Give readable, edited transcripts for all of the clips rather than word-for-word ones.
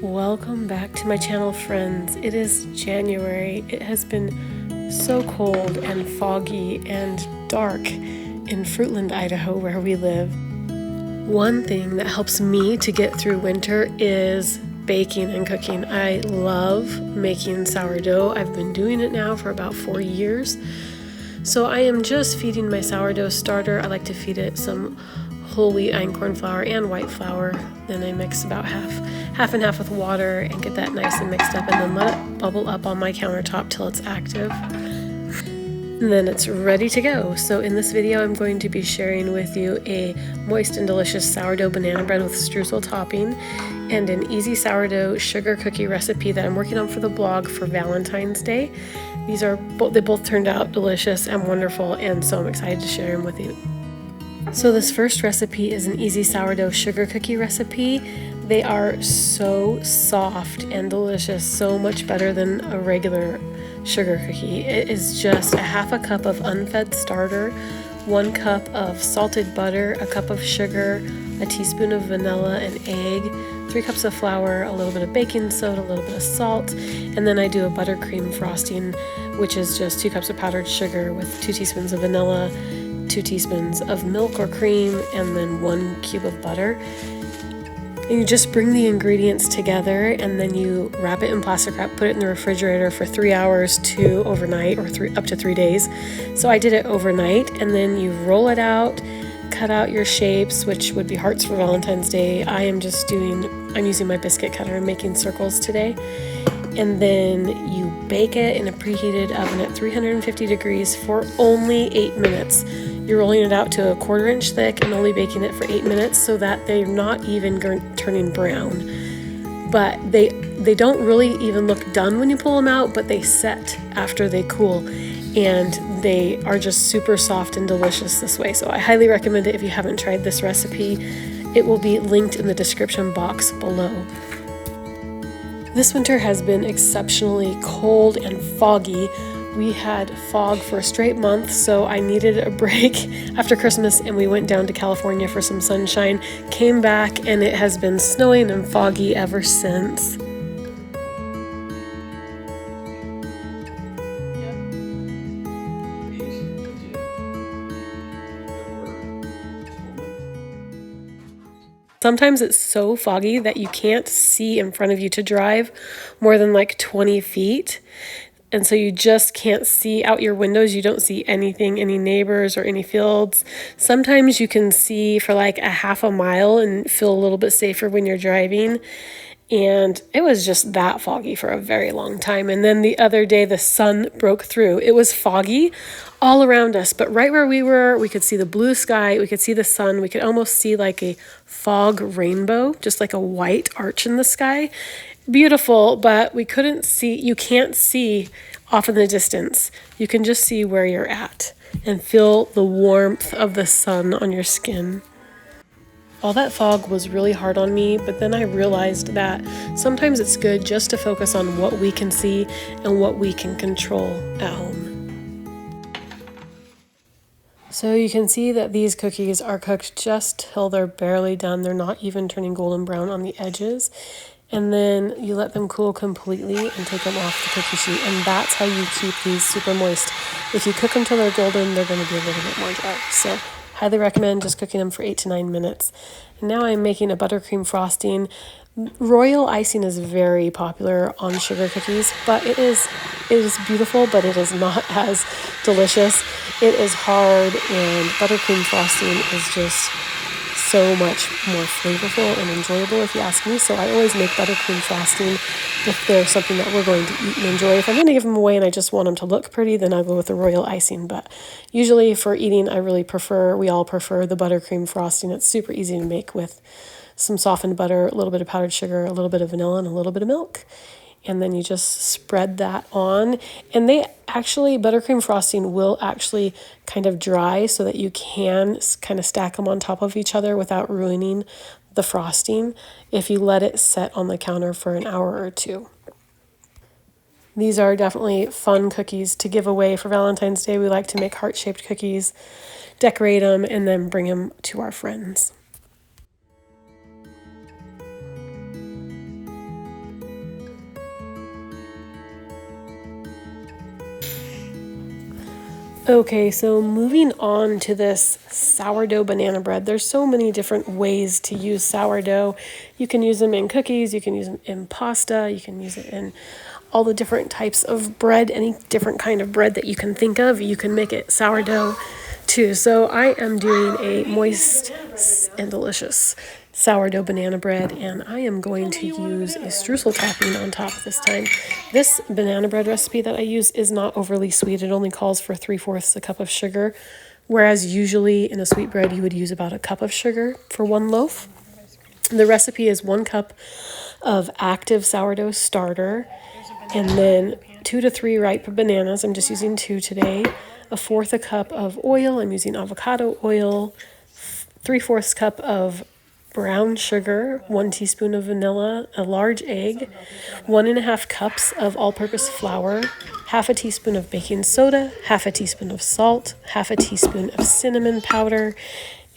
Welcome back to my channel, friends. It is January. It has been so cold and foggy and dark in Fruitland, Idaho, where we live. One thing that helps me to get through winter is baking and cooking. I love making sourdough. I've been doing it now for about 4 years. So I am just feeding my sourdough starter. I like to feed it some whole wheat einkorn flour and white flour. Then I mix about half and half with water and get that nice and mixed up, and then let it bubble up on my countertop till it's active. And then it's ready to go. So in this video, I'm going to be sharing with you a moist and delicious sourdough banana bread with streusel topping and an easy sourdough sugar cookie recipe that I'm working on for the blog for Valentine's Day. They both turned out delicious and wonderful, and so I'm excited to share them with you. So this first recipe is an easy sourdough sugar cookie recipe. They are so soft and delicious, so much better than a regular sugar cookie. It is just a half a cup of unfed starter, 1 cup of salted butter, a cup of sugar, a teaspoon of vanilla, an egg, 3 cups of flour, a little bit of baking soda, a little bit of salt, and then I do a buttercream frosting, which is just 2 cups of powdered sugar with 2 teaspoons of vanilla, 2 teaspoons of milk or cream, and then 1 cube of butter. And you just bring the ingredients together, and then you wrap it in plastic wrap, put it in the refrigerator for 3 hours to overnight, or up to 3 days. So I did it overnight, and then you roll it out, cut out your shapes, which would be hearts for Valentine's Day. I'm using my biscuit cutter and making circles today. And then you bake it in a preheated oven at 350 degrees for only 8 minutes. You're rolling it out to a 1/4 inch thick and only baking it for 8 minutes so that they're not even turning brown. But they don't really even look done when you pull them out, but they set after they cool. And they are just super soft and delicious this way. So I highly recommend it if you haven't tried this recipe. It will be linked in the description box below. This winter has been exceptionally cold and foggy. We had fog for a straight month, so I needed a break after Christmas, and we went down to California for some sunshine, came back, and it has been snowing and foggy ever since. Sometimes it's so foggy that you can't see in front of you to drive more than like 20 feet. And so you just can't see out your windows. You don't see anything, any neighbors or any fields. Sometimes you can see for like a half a mile and feel a little bit safer when you're driving. And it was just that foggy for a very long time. And then the other day, the sun broke through. It was foggy all around us, but right where we were, we could see the blue sky, we could see the sun, we could almost see like a fog rainbow, just like a white arch in the sky. Beautiful, but we couldn't see, you can't see off in the distance. You can just see where you're at and feel the warmth of the sun on your skin. All that fog was really hard on me, but then I realized that sometimes it's good just to focus on what we can see and what we can control at home. So you can see that these cookies are cooked just till they're barely done. They're not even turning golden brown on the edges. And then you let them cool completely and take them off the cookie sheet. And that's how you keep these super moist. If you cook them till they're golden, they're going to be a little bit more dry. So highly recommend just cooking them for 8 to 9 minutes. And now I'm making a buttercream frosting. Royal icing is very popular on sugar cookies, but it is beautiful, but it is not as delicious. It is hard, and buttercream frosting is just so much more flavorful and enjoyable, if you ask me. So I always make buttercream frosting if there's something that we're going to eat and enjoy. If I'm going to give them away and I just want them to look pretty, then I'll go with the royal icing. But usually for eating, we all prefer the buttercream frosting. It's super easy to make with some softened butter, a little bit of powdered sugar, a little bit of vanilla, and a little bit of milk. And then you just spread that on. And buttercream frosting will actually kind of dry so that you can kind of stack them on top of each other without ruining the frosting if you let it set on the counter for an hour or 2. These are definitely fun cookies to give away for Valentine's Day. We like to make heart-shaped cookies, decorate them, and then bring them to our friends. Okay, so moving on to this sourdough banana bread. There's so many different ways to use sourdough. You can use them in cookies, you can use them in pasta, you can use it in all the different types of bread, any different kind of bread that you can think of. You can make it sourdough too. So I am doing a moist and delicious sourdough banana bread, and I am going to use a streusel topping on top this time. This banana bread recipe that I use is not overly sweet. It only calls for 3/4 a cup of sugar, whereas usually in a sweet bread you would use about a cup of sugar for one loaf. The recipe is 1 cup of active sourdough starter, and then 2 to 3 ripe bananas. I'm just using 2 today. 1/4 a cup of oil. I'm using avocado oil. 3/4 cup of brown sugar, 1 teaspoon of vanilla, a large egg, 1.5 cups of all-purpose flour, 1/2 teaspoon of baking soda, 1/2 teaspoon of salt, 1/2 teaspoon of cinnamon powder,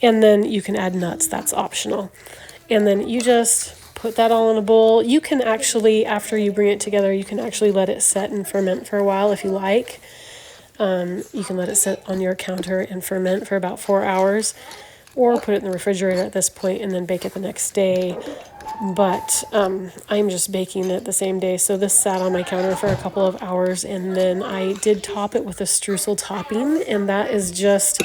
and then you can add nuts. That's optional. And then you just put that all in a bowl. You can actually, after you bring it together, you can actually let it set and ferment for a while if you like. You can let it sit on your counter and ferment for about 4 hours, or put it in the refrigerator at this point and then bake it the next day. But I'm just baking it the same day, so this sat on my counter for a couple of hours, and then I did top it with a streusel topping, and that is just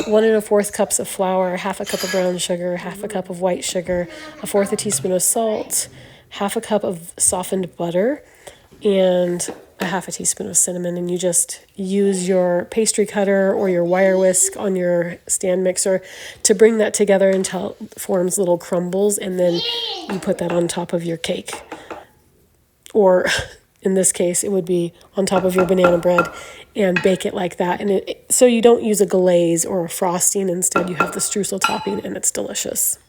1 1/4 cups of flour, 1/2 cup of brown sugar, 1/2 cup of white sugar, 1/4 teaspoon of salt, 1/2 cup of softened butter, and 1/2 teaspoon of cinnamon. And you just use your pastry cutter or your wire whisk on your stand mixer to bring that together until it forms little crumbles, and then you put that on top of your cake. Or in this case, it would be on top of your banana bread, and bake it like that. And so you don't use a glaze or a frosting. Instead, you have the streusel topping, and it's delicious.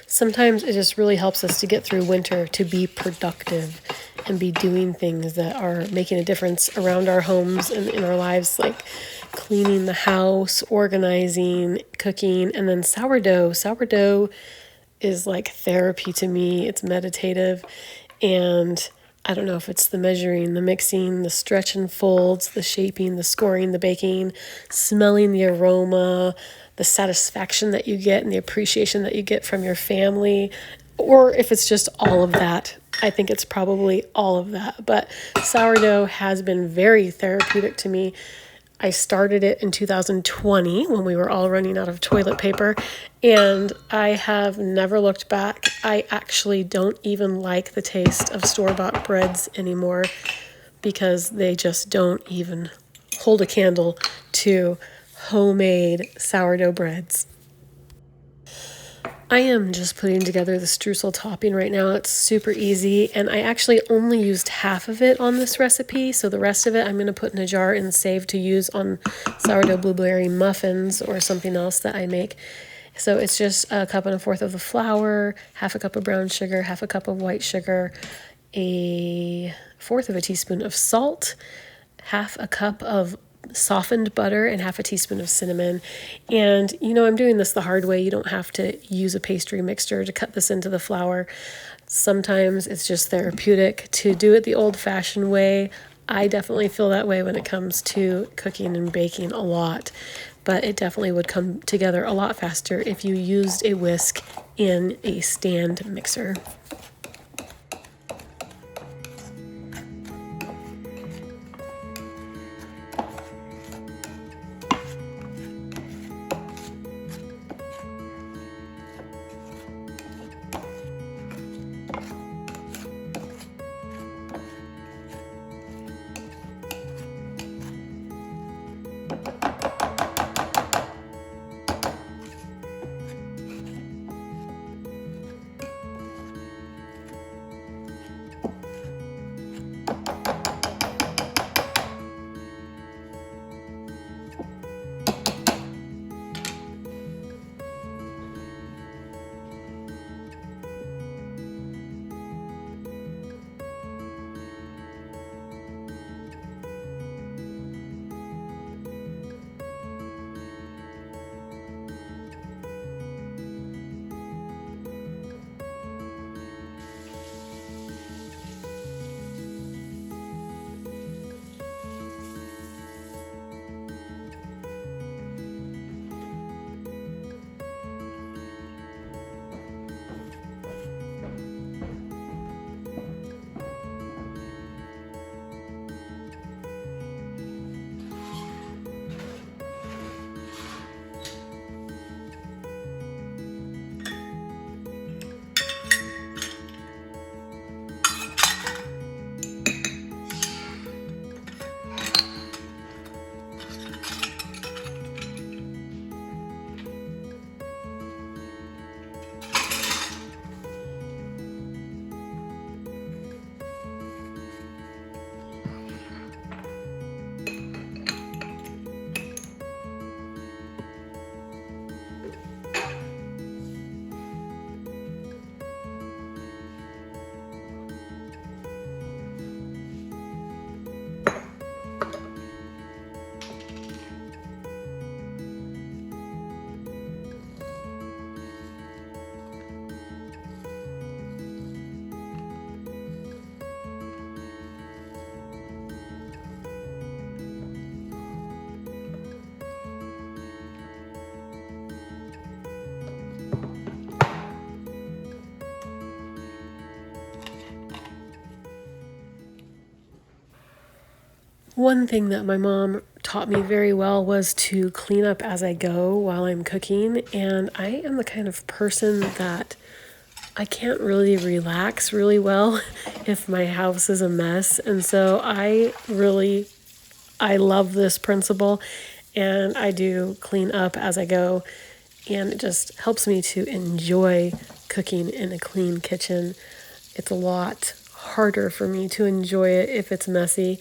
Sometimes it just really helps us to get through winter, to be productive and be doing things that are making a difference around our homes and in our lives, like cleaning the house, organizing, cooking. And then sourdough. Sourdough is like therapy to me. It's meditative, and I don't know if it's the measuring, the mixing, the stretch and folds, the shaping, the scoring, the baking, smelling the aroma, the satisfaction that you get and the appreciation that you get from your family, or if it's just all of that. I think it's probably all of that. But sourdough has been very therapeutic to me. I started it in 2020 when we were all running out of toilet paper, and I have never looked back. I actually don't even like the taste of store-bought breads anymore, because they just don't even hold a candle to homemade sourdough breads. I am just putting together the streusel topping right now. It's super easy, and I actually only used half of it on this recipe, so the rest of it I'm going to put in a jar and save to use on sourdough blueberry muffins or something else that I make. So it's just 1 1/4 cups of the flour, 1/2 cup of brown sugar, 1/2 cup of white sugar, 1/4 teaspoon of salt, 1/2 cup of softened butter, and 1/2 teaspoon of cinnamon. And I'm doing this the hard way. You don't have to use a pastry mixer to cut this into the flour. Sometimes it's just therapeutic to do it the old-fashioned way. I definitely feel that way when it comes to cooking and baking a lot, but it definitely would come together a lot faster if you used a whisk in a stand mixer. One thing that my mom taught me very well was to clean up as I go while I'm cooking, and I am the kind of person that I can't really relax really well if my house is a mess. And so I love this principle, and I do clean up as I go, and it just helps me to enjoy cooking in a clean kitchen. It's a lot harder for me to enjoy it if it's messy.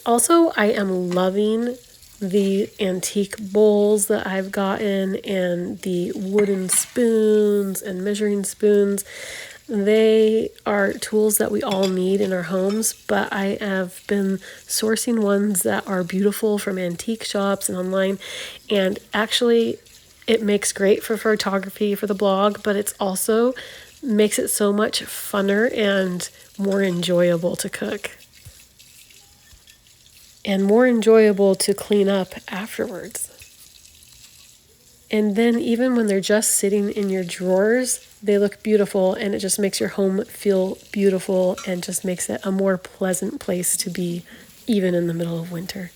Also, I am loving the antique bowls that I've gotten and the wooden spoons and measuring spoons. They are tools that we all need in our homes, but I have been sourcing ones that are beautiful from antique shops and online. And actually, it makes great for photography for the blog, but it's also makes it so much funner and more enjoyable to cook. And more enjoyable to clean up afterwards. And then even when they're just sitting in your drawers, they look beautiful, and it just makes your home feel beautiful and just makes it a more pleasant place to be, even in the middle of winter.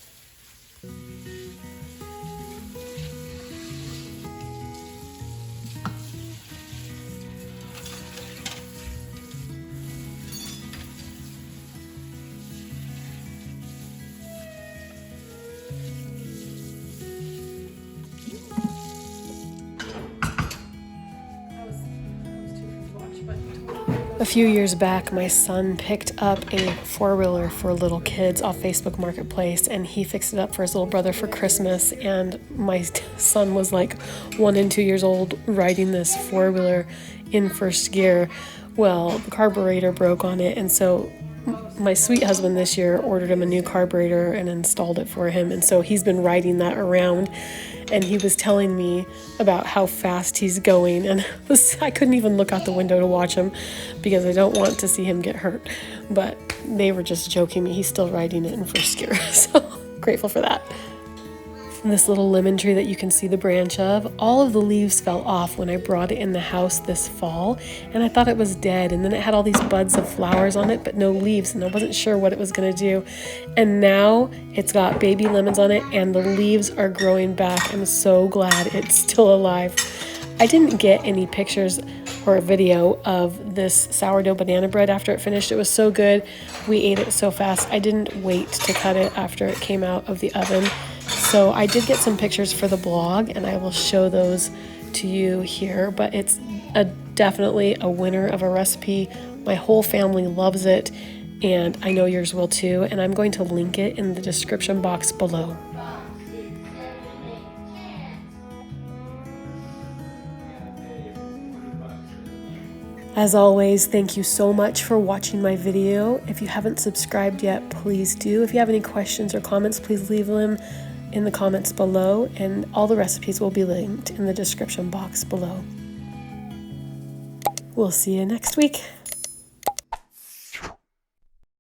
A few years back, my son picked up a four-wheeler for little kids off Facebook Marketplace, and he fixed it up for his little brother for Christmas. And my son was like 1 and 2 years old riding this four-wheeler in first gear. Well, the carburetor broke on it, and so my sweet husband this year ordered him a new carburetor and installed it for him. And so he's been riding that around, and he was telling me about how fast he's going, and I couldn't even look out the window to watch him because I don't want to see him get hurt. But they were just joking me. He's still riding it in first gear, so grateful for that. This little lemon tree that you can see the branch of, all of the leaves fell off when I brought it in the house this fall, and I thought it was dead, and then it had all these buds of flowers on it but no leaves, and I wasn't sure what it was going to do. And now it's got baby lemons on it and the leaves are growing back. I'm so glad it's still alive. I didn't get any pictures or a video of this sourdough banana bread after it finished. It was so good. We ate it so fast. I didn't wait to cut it after it came out of the oven. So I did get some pictures for the blog, and I will show those to you here, but it's definitely a winner of a recipe. My whole family loves it, and I know yours will too, and I'm going to link it in the description box below. As always, thank you so much for watching my video. If you haven't subscribed yet, please do. If you have any questions or comments, please leave them in the comments below, and all the recipes will be linked in the description box below. We'll see you next week.